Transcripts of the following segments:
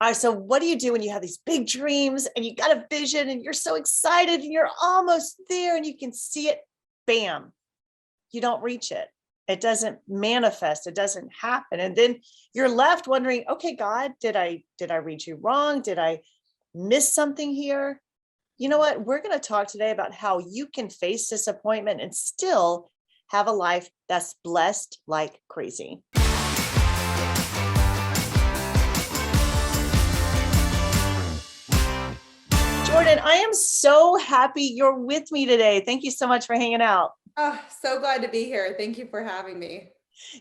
All right, so what do you do when you have these big dreams and you got a vision and you're so excited and you're almost there and you can see it? Bam, you don't reach it. It doesn't manifest. It doesn't happen. And then you're left wondering, okay, God, did I read you wrong? Did I miss something here? You know what? We're going to talk today about how you can face disappointment and still have a life that's blessed like crazy. Jordan, I am so happy you're with me today. Thank you so much for hanging out. Oh, so glad to be here. Thank you for having me.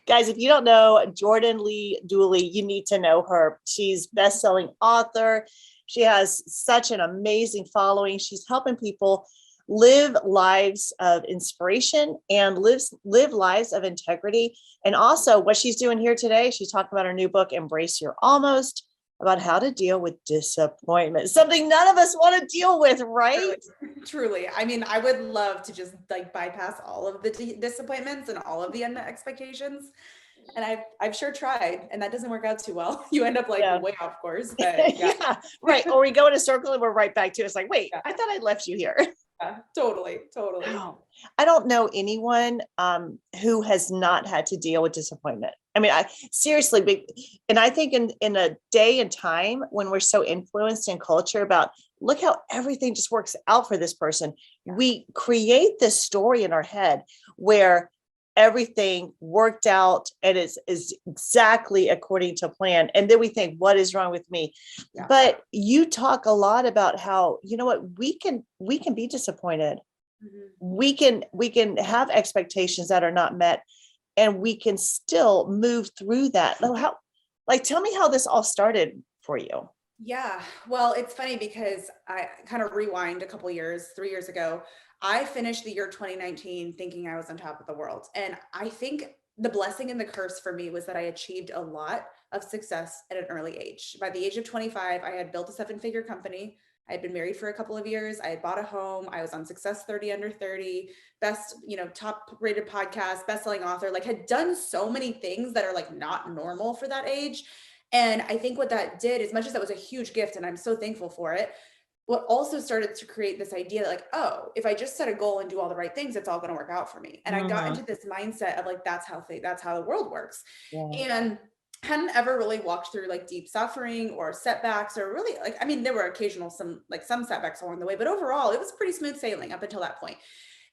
Guys, if you don't know Jordan Lee Dooley, you need to know her. She's a best-selling author. She has such an amazing following. She's helping people live lives of inspiration and live lives of integrity. And also what she's doing here today, she's talking about her new book, Embrace Your Almost, about how to deal with disappointment, something none of us want to deal with, right? Truly. I mean, I would love to just bypass all of the disappointments and all of the unmet expectations. And I've sure tried, and that doesn't work out too well. You end up way off course, but yeah, right. Or we go in a circle and we're right back to it. It's like, wait, I thought I left you here. Yeah, totally. Wow. I don't know anyone who has not had to deal with disappointment. I mean, I seriously, and I think in a day and time when we're so influenced in culture about look how everything just works out for this person, we create this story in our head where everything worked out and is exactly according to plan. And then we think, what is wrong with me? Yeah. But you talk a lot about how, you know what, we can be disappointed. Mm-hmm. We can have expectations that are not met, and we can still move through that. Tell me how this all started for you. Yeah. Well, it's funny because I kind of rewind a couple years, 3 years ago. I finished the year 2019 thinking I was on top of the world. And I think the blessing and the curse for me was that I achieved a lot of success at an early age. By the age of 25, I had built a 7-figure company. I had been married for a couple of years. I had bought a home. I was on Success 30 Under 30, best, top rated podcast, best-selling author, had done so many things that are not normal for that age. And I think what that did, as much as that was a huge gift, and I'm so thankful for it, what also started to create this idea that if I just set a goal and do all the right things, it's all going to work out for me. And I got into this mindset of that's how the world works. Yeah. And hadn't ever really walked through deep suffering or setbacks or really there were occasional some setbacks along the way, but overall it was pretty smooth sailing up until that point.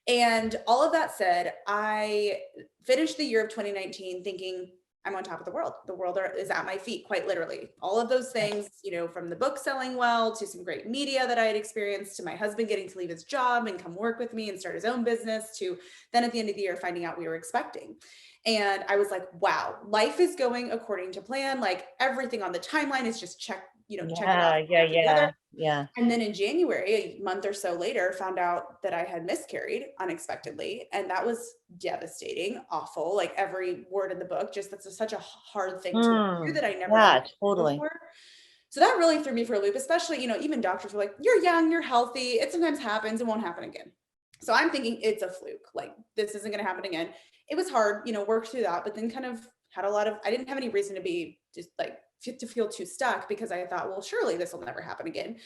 And all of that said, I finished the year of 2019 thinking I'm on top of the world. The world is at my feet, quite literally. All of those things, from the book selling well to some great media that I had experienced, to my husband getting to leave his job and come work with me and start his own business, to then at the end of the year, finding out we were expecting. And I was like, wow, life is going according to plan. Everything on the timeline is just check it off. Yeah. And then in January, a month or so later, found out that I had miscarried unexpectedly. And that was devastating, awful. Every word in the book, that's such a hard thing to do that I never had totally before. So that really threw me for a loop, especially, even doctors were like, you're young, you're healthy. It sometimes happens. It won't happen again. So I'm thinking it's a fluke. This isn't going to happen again. It was hard, worked through that, but then kind of had I didn't have any reason to be just to feel too stuck, because I thought, well, surely this will never happen again.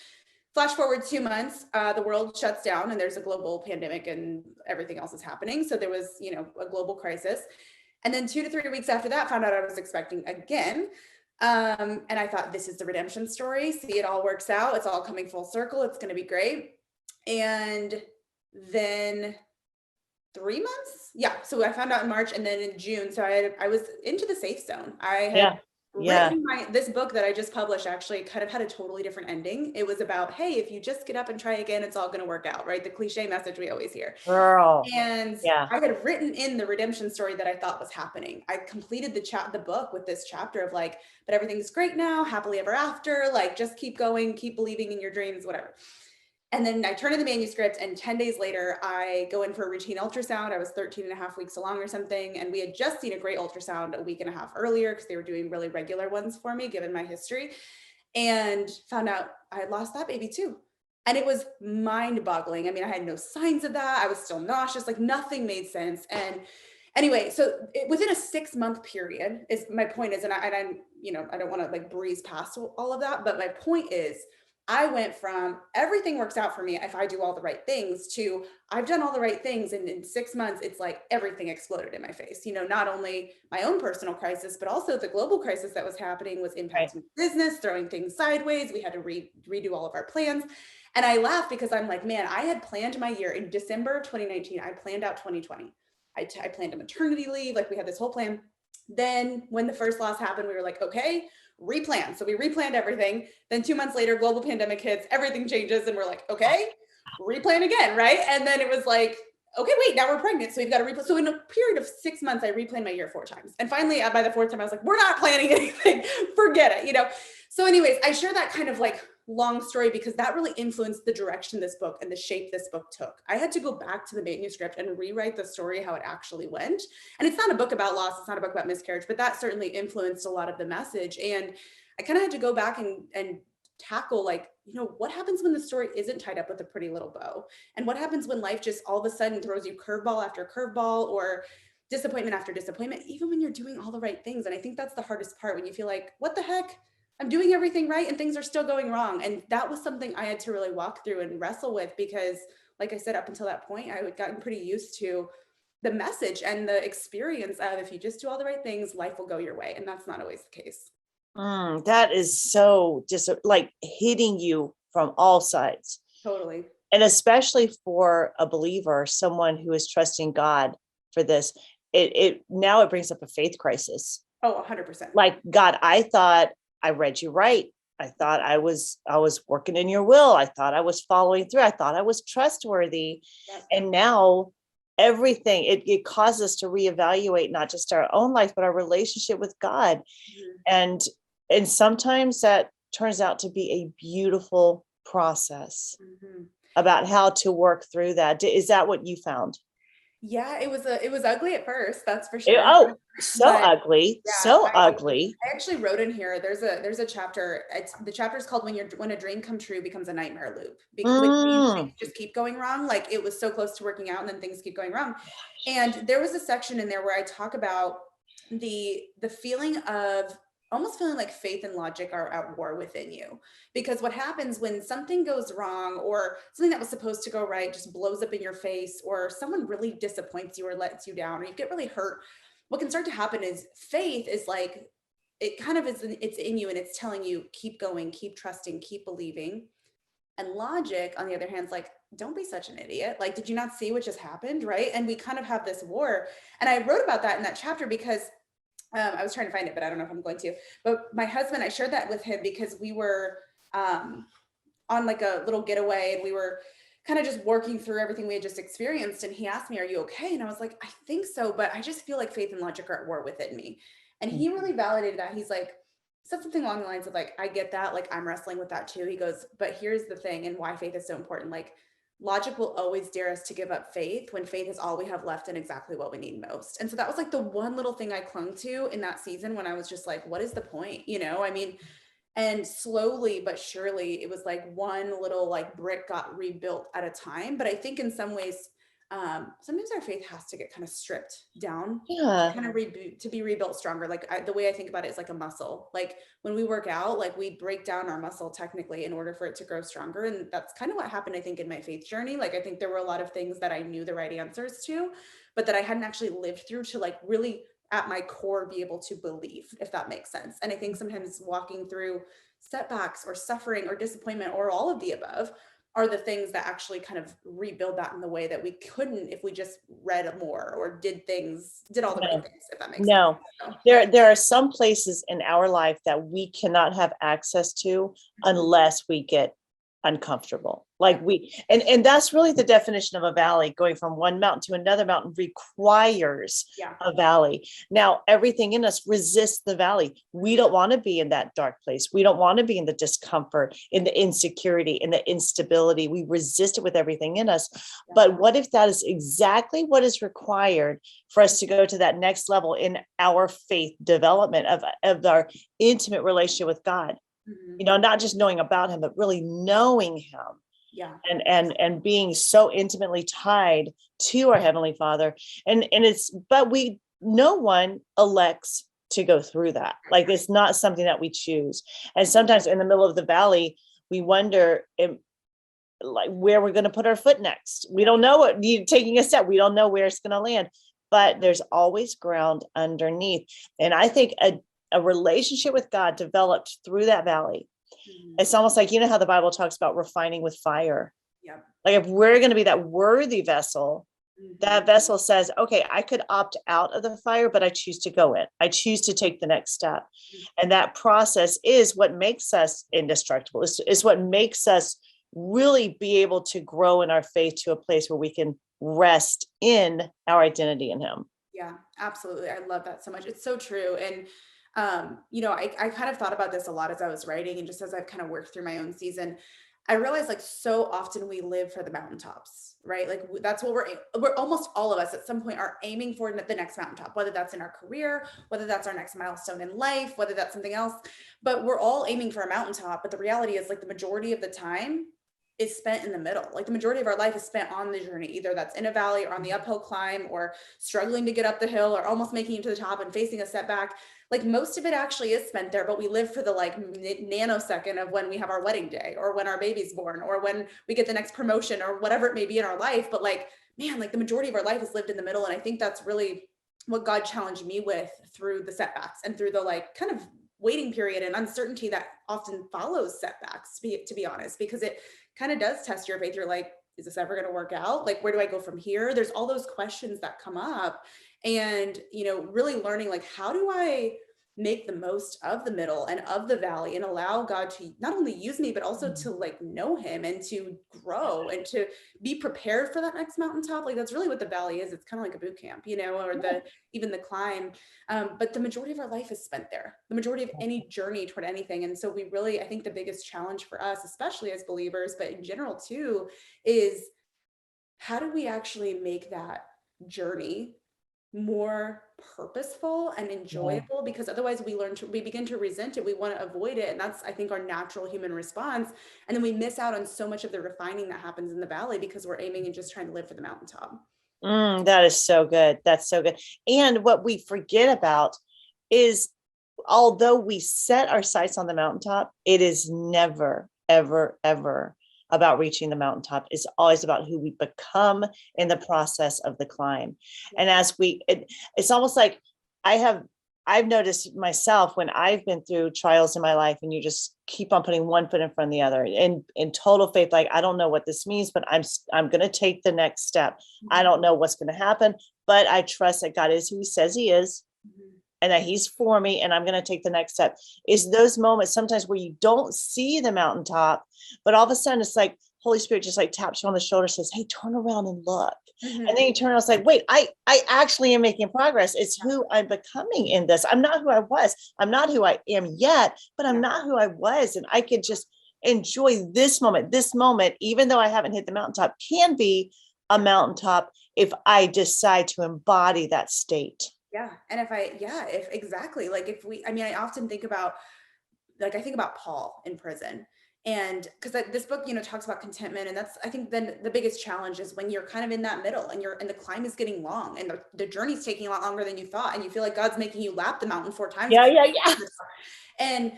Flash forward 2 months, the world shuts down and there's a global pandemic and everything else is happening. So there was, a global crisis. And then 2 to 3 weeks after that, found out I was expecting again. And I thought, this is the redemption story. See, it all works out. It's all coming full circle. It's going to be great. And then 3 months. Yeah. So I found out in March, and then in June. So I was into the safe zone. I had written this book that I just published actually kind of had a totally different ending. It was about, hey, if you just get up and try again, it's all going to work out, right? The cliche message we always hear. Girl. And I had written in the redemption story that I thought was happening. I completed the book with this chapter of but everything's great now, happily ever after, just keep going, keep believing in your dreams, whatever. And then I turn in the manuscript, and 10 days later, I go in for a routine ultrasound. I was 13 and a half weeks along or something. And we had just seen a great ultrasound a week and a half earlier, because they were doing really regular ones for me, given my history, and found out I had lost that baby too. And it was mind boggling. I mean, I had no signs of that. I was still nauseous, nothing made sense. And Anyway, so within a 6-month period is my point is, and I'm, I don't want to like breeze past all of that, but my point is I went from everything works out for me if I do all the right things to I've done all the right things. And in 6 months, it's like everything exploded in my face. Not only my own personal crisis, but also the global crisis that was happening was impacting business, throwing things sideways. We had to redo all of our plans. And I laugh because I'm like, man, I had planned my year in December of 2019. I planned out 2020. I planned a maternity leave. Like we had this whole plan. Then when the first loss happened, we were like, okay, replan. So we replanned everything. Then 2 months later, global pandemic hits, everything changes. And we're like, okay, replan again. Right. And then it was like, okay, wait, now we're pregnant. So we've got to replan. So in a period of 6 months, I replanned my year 4 times. And finally, by the 4th time, I was like, we're not planning anything. Forget it, So anyways, I share that kind of like long story because that really influenced the direction this book and the shape this book took. I had to go back to the manuscript and rewrite the story, how it actually went. And it's not a book about loss. It's not a book about miscarriage, but that certainly influenced a lot of the message. And I kind of had to go back and tackle like, what happens when the story isn't tied up with a pretty little bow? And what happens when life just all of a sudden throws you curveball after curveball or disappointment after disappointment, even when you're doing all the right things. And I think that's the hardest part when you feel like, what the heck? I'm doing everything right and things are still going wrong. And that was something I had to really walk through and wrestle with because, like I said, up until that point, I had gotten pretty used to the message and the experience of if you just do all the right things, life will go your way. And that's not always the case. That is so just like hitting you from all sides. Totally. And especially for a believer, someone who is trusting God for this, it brings up a faith crisis. Oh, 100%. Like, God, I thought I read you right. I thought I was working in your will. I thought I was following through. I thought I was trustworthy. Yes. And now everything, it causes us to reevaluate not just our own life, but our relationship with God. Mm-hmm. And sometimes that turns out to be a beautiful process about how to work through that. Is that what you found? Yeah, it was ugly at first, that's for sure. Ugly. Yeah, so ugly. I actually wrote in here, there's a chapter, the chapter is called when a dream come true becomes a nightmare loop. Because things just keep going wrong. Like it was so close to working out and then things keep going wrong. And there was a section in there where I talk about the feeling of almost feeling like faith and logic are at war within you. Because what happens when something goes wrong or something that was supposed to go right just blows up in your face, or someone really disappoints you or lets you down or you get really hurt, what can start to happen is faith is like, it kind of is, it's in you and it's telling you, keep going, keep trusting, keep believing. And logic, on the other hand, is like, don't be such an idiot. Like, did you not see what just happened? Right. And we kind of have this war. And I wrote about that in that chapter because I was trying to find it, but I don't know if I'm going to. But my husband, I shared that with him because we were on like a little getaway and we were kind of just working through everything we had just experienced. And he asked me, are you okay? And I was like, I think so, but I just feel like faith and logic are at war within me. And he really validated that. He's like, said something along the lines of like, I get that. Like, I'm wrestling with that too. He goes, but here's the thing and why faith is so important. Like, logic will always dare us to give up faith when faith is all we have left and exactly what we need most. And so that was like the one little thing I clung to in that season when I was just like, what is the point? I mean, and slowly but surely it was like one little like brick got rebuilt at a time. But I think in some ways, sometimes our faith has to get kind of stripped down, kind of to be rebuilt stronger. Like the way I think about it is like a muscle. Like when we work out, like we break down our muscle technically in order for it to grow stronger. And that's kind of what happened, I think, in my faith journey. Like I think there were a lot of things that I knew the right answers to, but that I hadn't actually lived through to like really at my core be able to believe, if that makes sense. And I think sometimes walking through setbacks or suffering or disappointment or all of the above are the things that actually kind of rebuild that in the way that we couldn't if we just read more or did all the right things, if that makes sense. So, there are some places in our life that we cannot have access to unless we get uncomfortable. Like and that's really the definition of a valley. Going from one mountain to another mountain requires a valley. Now, everything in us resists the valley. We don't want to be in that dark place. We don't want to be in the discomfort, in the insecurity, in the instability. We resist it with everything in us. But what if that is exactly what is required for us to go to that next level in our faith development of our intimate relationship with God? Not just knowing about him, but really knowing him. Yeah. and being so intimately tied to our Heavenly Father. And it's, but no one elects to go through that. Like, it's not something that we choose. And sometimes in the middle of the valley, we wonder like where we're going to put our foot next. We don't know what you taking a step. We don't know where it's going to land, but there's always ground underneath. And I think a relationship with God developed through that valley. It's almost like, how the Bible talks about refining with fire. Yeah. Like, if we're going to be that worthy vessel, that vessel says, okay, I could opt out of the fire, but I choose to go in. I choose to take the next step. And that process is what makes us indestructible. Is what makes us really be able to grow in our faith to a place where we can rest in our identity in Him. Yeah, absolutely. I love that so much. It's so true. And, I kind of thought about this a lot as I was writing, and just as I've kind of worked through my own season, I realized like so often we live for the mountaintops, right? Like that's what we're almost all of us at some point are aiming for the next mountaintop, whether that's in our career, whether that's our next milestone in life, whether that's something else, but we're all aiming for a mountaintop. But the reality is, like, the majority of the time is spent in the middle. Like, the majority of our life is spent on the journey. Either that's in a valley or on the uphill climb, or struggling to get up the hill, or almost making it to the top and facing a setback. Like, most of it actually is spent there, but we live for the like nanosecond of when we have our wedding day, or when our baby's born, or when we get the next promotion, or whatever it may be in our life. But like, man, like the majority of our life is lived in the middle. And I think that's really what God challenged me with through the setbacks and through the like kind of waiting period and uncertainty that often follows setbacks, to be honest, because it kind of does test your faith. You're like, is this ever going to work out? Like, where do I go from here? There's all those questions that come up. And, really learning, like, how do I make the most of the middle and of the valley, and allow God to not only use me, but also to like know Him and to grow and to be prepared for that next mountaintop. Like, that's really what the valley is. It's kind of like a boot camp, or even the climb. But the majority of our life is spent there, the majority of any journey toward anything. And so we really, I think the biggest challenge for us, especially as believers, but in general too, is how do we actually make that journey more purposeful and enjoyable? Because otherwise we begin to resent it. We want to avoid it. And that's, I think, our natural human response. And then we miss out on so much of the refining that happens in the valley because we're aiming and just trying to live for the mountaintop. That is so good. That's so good. And what we forget about is, although we set our sights on the mountaintop, it is never, ever, ever about reaching the mountaintop. It's always about who we become in the process of the climb. And as it's almost like I've noticed myself when I've been through trials in my life, and you just keep on putting one foot in front of the other in total faith. Like, I don't know what this means, but I'm going to take the next step. I don't know what's going to happen, but I trust that God is who He says He is, and that He's for me, and I'm going to take the next step. Is those moments sometimes where you don't see the mountaintop, but all of a sudden it's like Holy Spirit just like taps you on the shoulder, says, hey, turn around and look. And then you turn around, it's like, wait, I actually am making progress. It's who I'm becoming in this. I'm not who I was. I'm not who I am yet, but I'm not who I was. And I could just enjoy this moment. This moment, even though I haven't hit the mountaintop, can be a mountaintop if I decide to embody that state. Yeah. And if exactly, like, I often think about, like, I think about Paul in prison. And because this book, talks about contentment. And that's, I think, then the biggest challenge is when you're kind of in that middle, and the climb is getting long, and the journey's taking a lot longer than you thought. And you feel like God's making you lap the mountain 4 times. Yeah. And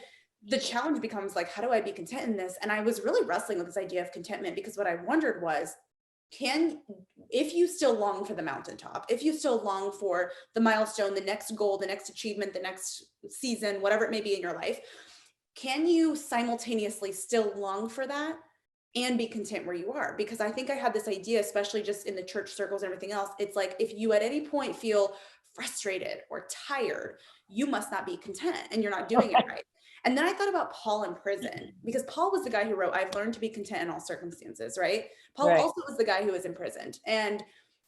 the challenge becomes like, how do I be content in this? And I was really wrestling with this idea of contentment, because what I wondered was, if you still long for the mountaintop, if you still long for the milestone, the next goal, the next achievement, the next season, whatever it may be in your life, can you simultaneously still long for that and be content where you are? Because I think I had this idea, especially just in the church circles and everything else. It's like, if you at any point feel frustrated or tired, you must not be content, and you're not doing it right. And then I thought about Paul in prison, because Paul was the guy who wrote, I've learned to be content in all circumstances, right? Paul also was the guy who was imprisoned. And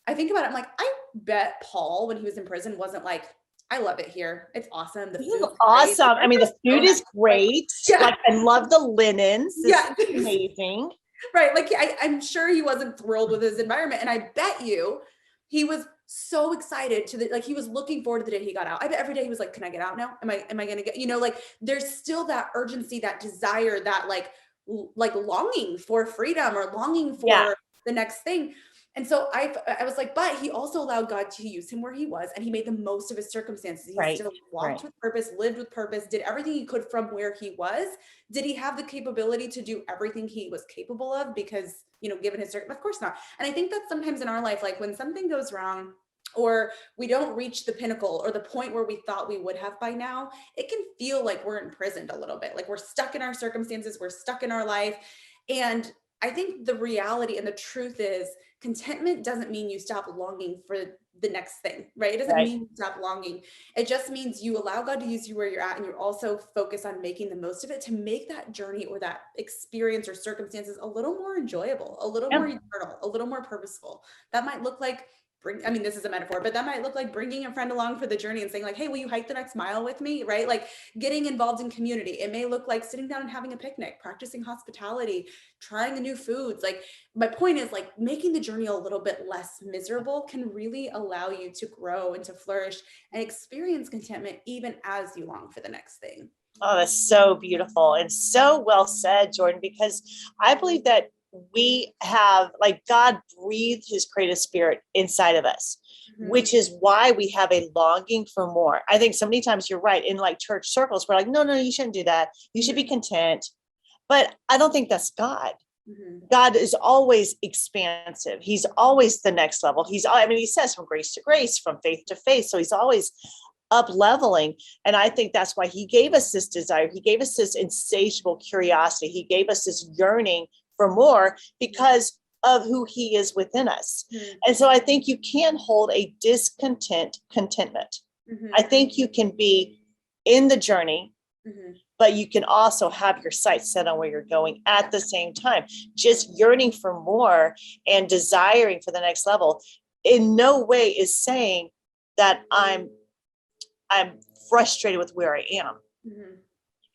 I think about it, I'm like, I bet Paul, when he was in prison, wasn't like, I love it here. It's awesome. The food's awesome. Great. I mean, the food is great. Like, I love the linens. This is amazing. Right. Like, I'm sure he wasn't thrilled with his environment. And I bet you he was so excited like, he was looking forward to the day he got out. I bet every day he was like, can I get out now? Am I going to get, like, there's still that urgency, that desire, that like like longing for freedom or longing Yeah. for the next thing. And so I was like, but he also allowed God to use him where he was, and he made the most of his circumstances. He Right. still walked Right. with purpose, lived with purpose, did everything he could from where he was. Did he have the capability to do everything he was capable of? Because, given his of course not. And I think that sometimes in our life, like when something goes wrong, or we don't reach the pinnacle or the point where we thought we would have by now, it can feel like we're imprisoned a little bit, like we're stuck in our circumstances, we're stuck in our life. And I think the reality and the truth is, contentment doesn't mean you stop longing for the next thing, right? It doesn't Right. mean you stop longing. It just means you allow God to use you where you're at, and you also focus on making the most of it to make that journey or that experience or circumstances a little more enjoyable, a little Yeah. more eternal, a little more purposeful. That might look like this is a metaphor, but that might look like bringing a friend along for the journey and saying like, hey, will you hike the next mile with me? Right? Like getting involved in community. It may look like sitting down and having a picnic, practicing hospitality, trying the new foods. Like my point is like making the journey a little bit less miserable can really allow you to grow and to flourish and experience contentment even as you long for the next thing. Oh, that's so beautiful and so well said, Jordan, because I believe that we have, like, God breathed his creative spirit inside of us, which is why we have a longing for more. I think so many times you're right. In like church circles, we're like, no, you shouldn't do that. You should be content. But I don't think that's God. God is always expansive. He's always the next level. He says from grace to grace, from faith to faith. So he's always up leveling. And I think that's why he gave us this desire. He gave us this insatiable curiosity. He gave us this yearning for more because of who he is within us. And so I think you can hold a contentment. I think you can be in the journey, but you can also have your sights set on where you're going at the same time. Just yearning for more and desiring for the next level in no way is saying that I'm frustrated with where I am.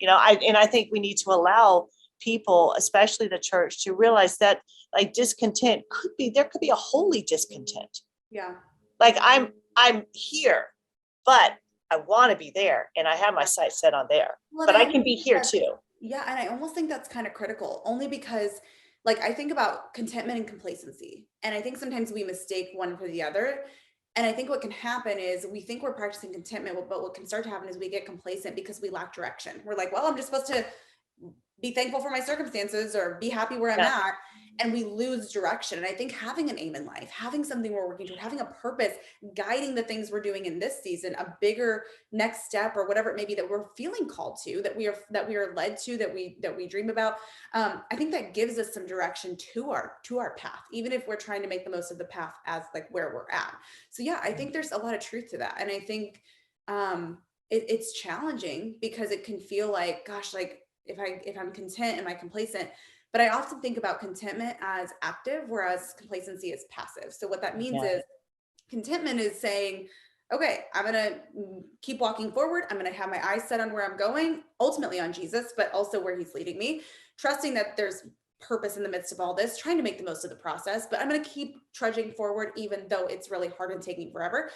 I think we need to allow people, especially the church, to realize that like discontent there could be a holy discontent. Yeah. Like I'm here, but I want to be there, and I have my sights set on there, but I can be here too. Yeah. And I almost think that's kind of critical, only because like I think about contentment and complacency. And I think sometimes we mistake one for the other. And I think what can happen is we think we're practicing contentment, but what can start to happen is we get complacent because we lack direction. We're like, well, I'm just supposed to be thankful for my circumstances or be happy where I'm at. And we lose direction. And I think having an aim in life, having something we're working toward, having a purpose, guiding the things we're doing in this season, a bigger next step or whatever it may be that we're feeling called to, that we are led to, that we dream about. I think that gives us some direction to our path, even if we're trying to make the most of the path as like where we're at. So yeah, I think there's a lot of truth to that. And I think it's challenging because it can feel like, gosh, like if I'm content, am I complacent? But I often think about contentment as active, whereas complacency is passive. So what that means is contentment is saying, okay, I'm going to keep walking forward. I'm going to have my eyes set on where I'm going, ultimately on Jesus, but also where he's leading me, trusting that there's purpose in the midst of all this, trying to make the most of the process, but I'm going to keep trudging forward, even though it's really hard and taking forever.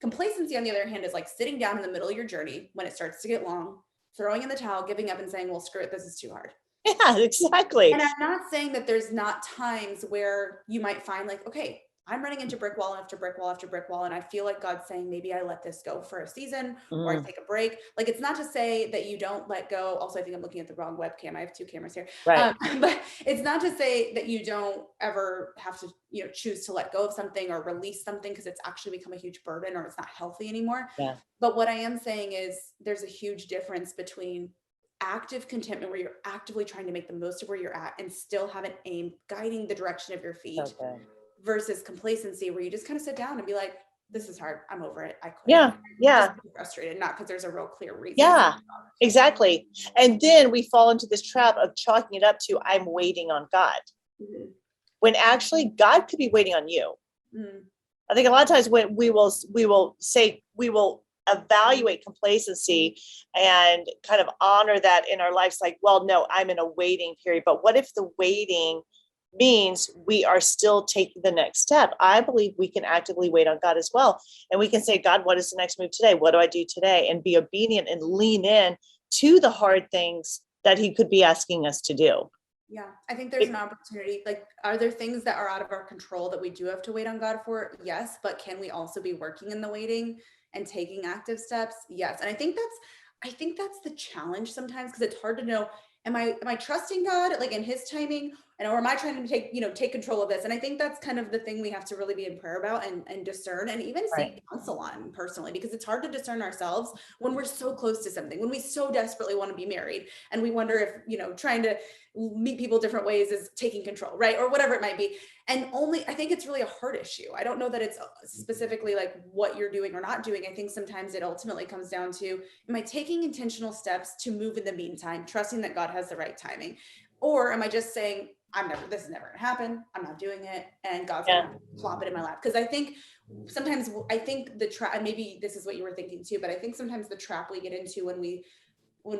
Complacency, on the other hand, is like sitting down in the middle of your journey when it starts to get long, throwing in the towel, giving up and saying, well, screw it, this is too hard. Yeah, exactly. And I'm not saying that there's not times where you might find like, okay, I'm running into brick wall after brick wall after brick wall. And I feel like God's saying, maybe I let this go for a season or I take a break. Like, it's not to say that you don't let go. Also, I think I'm looking at the wrong webcam. I have two cameras here. Right. But it's not to say that you don't ever have to, choose to let go of something or release something because it's actually become a huge burden or it's not healthy anymore. Yeah. But what I am saying is there's a huge difference between active contentment where you're actively trying to make the most of where you're at and still have an aim guiding the direction of your feet versus complacency where you just kind of sit down and be like, this is hard, I'm over it, I quit. Yeah. Just frustrated, not because there's a real clear reason. Yeah, exactly. And then we fall into this trap of chalking it up to I'm waiting on God, when actually God could be waiting on you. I think a lot of times when we will evaluate complacency and kind of honor that in our lives, like, well, no, I'm in a waiting period. But what if the waiting means we are still taking the next step? I believe we can actively wait on God as well. And we can say, God, what is the next move today? What do I do today? And be obedient and lean in to the hard things that he could be asking us to do. Yeah, I think there's an opportunity. Like, are there things that are out of our control that we do have to wait on God for? Yes, but can we also be working in the waiting and taking active steps? Yes. And I think that's the challenge sometimes, because it's hard to know, am I trusting God like in his timing, or am I trying to take control of this? And I think that's kind of the thing we have to really be in prayer about, and discern, and even Right. seek counsel on personally, because it's hard to discern ourselves when we're so close to something, when we so desperately want to be married, and we wonder if, trying to meet people different ways is taking control, right? Or whatever it might be. And only, I think it's really a heart issue. I don't know that it's specifically like what you're doing or not doing. I think sometimes it ultimately comes down to, am I taking intentional steps to move in the meantime, trusting that God has the right timing? Or am I just saying, this is never gonna happen, I'm not doing it, and God's gonna Yeah. have to plop it in my lap? Because I think the trap, and maybe this is what you were thinking too, but I think sometimes the trap we get into when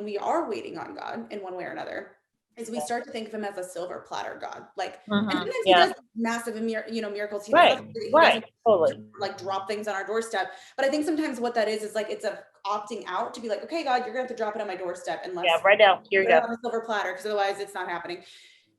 we are waiting on God in one way or another is we start to think of him as a silver platter God. Like, and Mhm. sometimes he Yeah. does massive, miracles. He Right. does, he Right. doesn't Totally. like drop things on our doorstep. But I think sometimes what that is like, it's a opting out to be like, okay, God, you're gonna have to drop it on my doorstep Yeah. unless Right now. Here you put it go. on a silver platter, because otherwise it's not happening.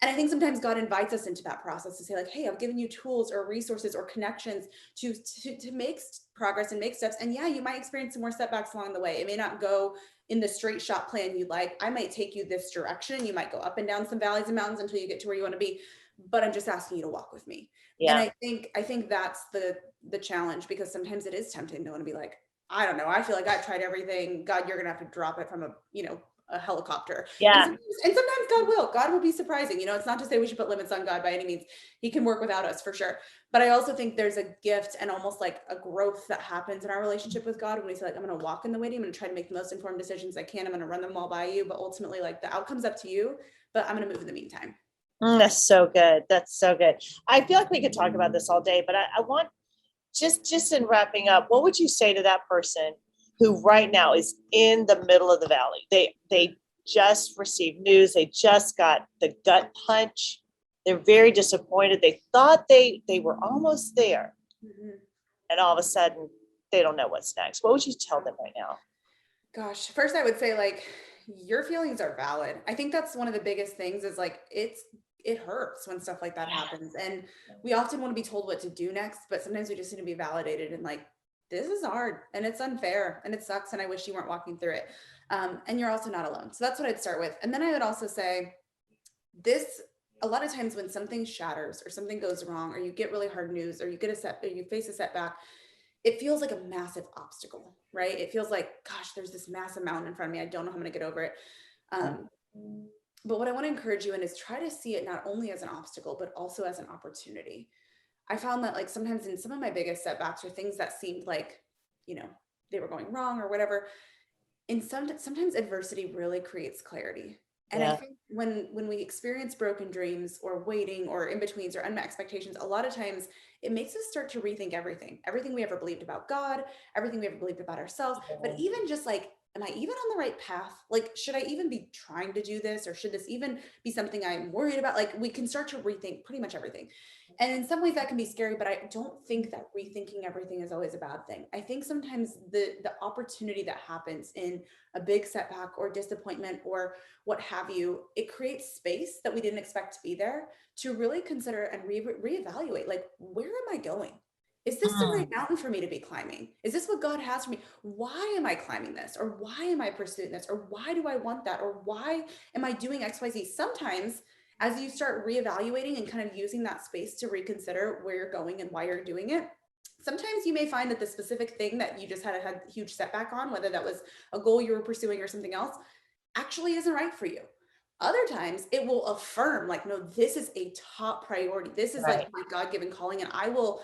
And I think sometimes God invites us into that process to say like, hey, I've given you tools or resources or connections to make progress and make steps. And yeah, you might experience some more setbacks along the way. It may not go in the straight shot plan you like. I might take you this direction. You might go up and down some valleys and mountains until you get to where you want to be. But I'm just asking you to walk with me. And Yeah. I think that's the challenge, because sometimes it is tempting to want to be like, I don't know, I feel like I've tried everything. God, you're gonna have to drop it from a helicopter. And Yeah. sometimes God will be surprising. It's not to say we should put limits on God by any means. He can work without us for sure. But I also think there's a gift and almost like a growth that happens in our relationship with God when we say like, I'm going to walk in the waiting. I'm going to try to make the most informed decisions I can. I'm going to run them all by you, but ultimately like the outcome's up to you, but I'm going to move in the meantime. That's so good. That's so good. I feel like we could talk about this all day, but I want just in wrapping up, what would you say to that person who right now is in the middle of the valley? They just received news. They just got the gut punch. They're very disappointed. They thought they were almost there, Mhm. and all of a sudden they don't know what's next. What would you tell them right now? Gosh, first I would say like your feelings are valid. I think that's one of the biggest things is like it hurts when stuff like that Yeah. happens. And we often want to be told what to do next, but sometimes we just need to be validated and like, this is hard and it's unfair and it sucks and I wish you weren't walking through it. And you're also not alone. So that's what I'd start with. And then I would also say this, a lot of times when something shatters or something goes wrong or you get really hard news or you face a setback, it feels like a massive obstacle, right? It feels like, gosh, there's this massive mountain in front of me. I don't know how I'm going to get over it. Um, but what I want to encourage you in is try to see it not only as an obstacle, but also as an opportunity. I found that like sometimes in some of my biggest setbacks or things that seemed like, you know, they were going wrong or whatever, sometimes adversity really creates clarity. And I Yeah. think when we experience broken dreams or waiting or in-betweens or unmet expectations, a lot of times it makes us start to rethink everything we ever believed about God, everything we ever believed about ourselves, but even just like, am I even on the right path? Like, should I even be trying to do this? Or should this even be something I'm worried about? Like, we can start to rethink pretty much everything. And in some ways that can be scary, but I don't think that rethinking everything is always a bad thing. I think sometimes the opportunity that happens in a big setback or disappointment or what have you, it creates space that we didn't expect to be there to really consider and reevaluate, like, where am I going? Is this the right Mm. mountain for me to be climbing? Is this what God has for me? Why am I climbing this? Or why am I pursuing this? Or why do I want that? Or why am I doing XYZ? Sometimes as you start reevaluating and kind of using that space to reconsider where you're going and why you're doing it, sometimes you may find that the specific thing that you just had a huge setback on, whether that was a goal you were pursuing or something else, actually isn't right for you. Other times it will affirm, like, no, this is a top priority. This is like Right. my God given calling, and I will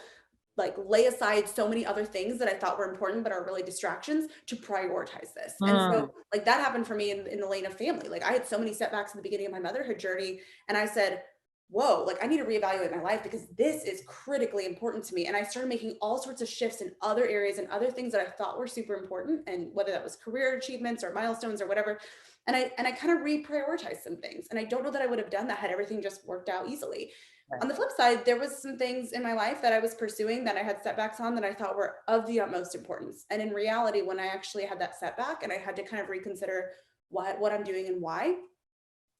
like lay aside so many other things that I thought were important but are really distractions to prioritize this. And so Mm. like that happened for me in the lane of family. Like I had so many setbacks in the beginning of my motherhood journey, and I said, whoa, like I need to reevaluate my life because this is critically important to me. And I started making all sorts of shifts in other areas and other things that I thought were super important, and whether that was career achievements or milestones or whatever. And I kind of reprioritized some things. And I don't know that I would have done that had everything just worked out easily. On Right. the flip side, there was some things in my life that I was pursuing that I had setbacks on that I thought were of the utmost importance. And in reality, when I actually had that setback and I had to kind of reconsider what I'm doing and why,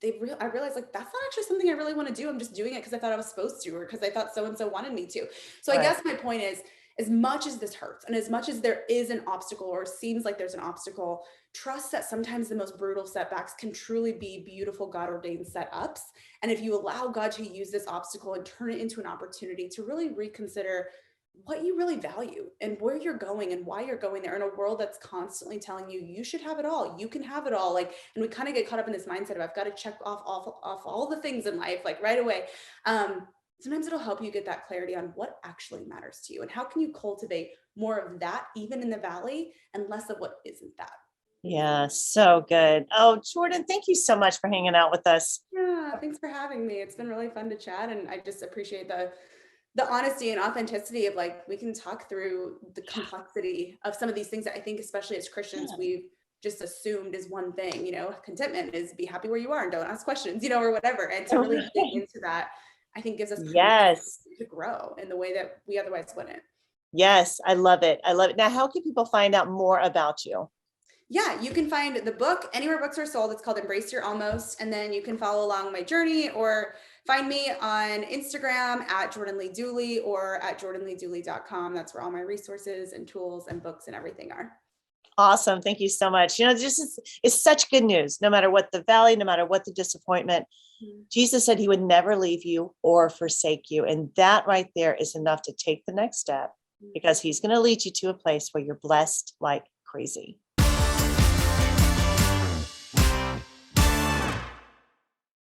I realized like that's not actually something I really want to do. I'm just doing it because I thought I was supposed to, or because I thought so and so wanted me to. So I Right. guess my point is, as much as this hurts, and as much as there is an obstacle, or seems like there's an obstacle, trust that sometimes the most brutal setbacks can truly be beautiful God ordained setups. And if you allow God to use this obstacle and turn it into an opportunity to really reconsider what you really value and where you're going and why you're going there, in a world that's constantly telling you you should have it all, you can have it all, like, and we kind of get caught up in this mindset of I've got to check off all the things in life like right away. Sometimes it'll help you get that clarity on what actually matters to you and how can you cultivate more of that even in the valley and less of what isn't that. Yeah, so good. Oh, Jordan, thank you so much for hanging out with us. Yeah, thanks for having me. It's been really fun to chat, and I just appreciate the honesty and authenticity of like we can talk through the complexity of some of these things that I think, especially as Christians, Yeah. we've just assumed is one thing. Contentment is be happy where you are and don't ask questions, or whatever. And to really dig into that, I think gives us permission Yes. to grow in the way that we otherwise wouldn't. Yes. I love it. I love it. Now, how can people find out more about you? Yeah, you can find the book anywhere books are sold. It's called Embrace Your Almost. And then you can follow along my journey or find me on Instagram at Jordan Lee Dooley or at jordanleedooley.com. That's where all my resources and tools and books and everything are. Awesome. Thank you so much. Just it's such good news, no matter what the valley, no matter what the disappointment. Jesus said he would never leave you or forsake you. And that right there is enough to take the next step because he's going to lead you to a place where you're blessed like crazy.